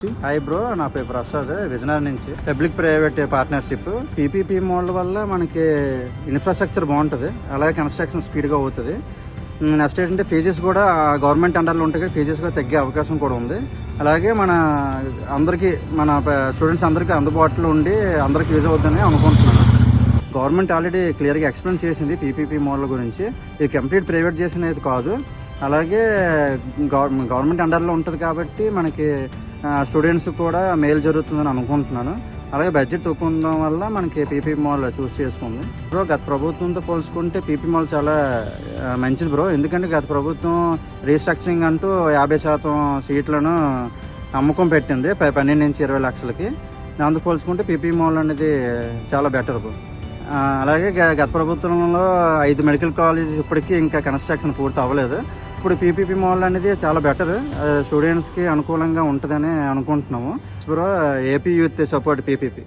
Hi bro, నా పేరు ప్రసాద్, విజయనగరం నుంచి. Public private partnership PPP model వల్ల మనకి ఇన్ఫ్రాస్ట్రక్చర్ బాగుంటుంది, అలాగే కన్స్ట్రక్షన్ స్పీడ్గా అవుతుంది. నెక్స్ట్ ఏంటంటే ఫీజెస్ కూడా గవర్నమెంట్ అండర్లో ఉంటాయి, ఫీజెస్ కూడా తగ్గే అవకాశం కూడా ఉంది. అలాగే మన అందరికీ, మన స్టూడెంట్స్ అందరికీ అందుబాటులో ఉండి అందరికీ యూజ్ అవుతుందని అనుకుంటున్నాను. గవర్నమెంట్ ఆల్రెడీ క్లియర్గా ఎక్స్ప్లెయిన్ చేసింది పీపీపీ మోడల్ గురించి. ఇది కంప్లీట్ ప్రైవేట్ చేసినది కాదు, అలాగే గవర్నమెంట్ అండర్లో ఉంటుంది కాబట్టి మనకి స్టూడెంట్స్ కూడా మేలు జరుగుతుందని అనుకుంటున్నాను. అలాగే బడ్జెట్ తక్కువ ఉండడం వల్ల మనకి పీపీ మాల్ చూస్ చేసుకుంది. బ్రో, గత ప్రభుత్వంతో పోల్చుకుంటే పీపీ మాల్ చాలా మంచిది బ్రో. ఎందుకంటే గత ప్రభుత్వం రీస్ట్రక్చరింగ్ అంటూ 50% సీట్లను అమ్మకం పెట్టింది 12 నుంచి 20 లక్షలకి. దాంతో పోల్చుకుంటే పీపీ మాల్ అనేది చాలా బెటర్ బ్రో. అలాగే గత ప్రభుత్వంలో 5 మెడికల్ కాలేజెస్ ఇప్పటికీ ఇంకా కన్స్ట్రక్షన్ పూర్తి అవ్వలేదు. ఇప్పుడు పీపీపీ మాల్ అనేది చాలా బెటర్, స్టూడెంట్స్కి అనుకూలంగా ఉంటుందని అనుకుంటున్నాము bro. AP youth support PPP.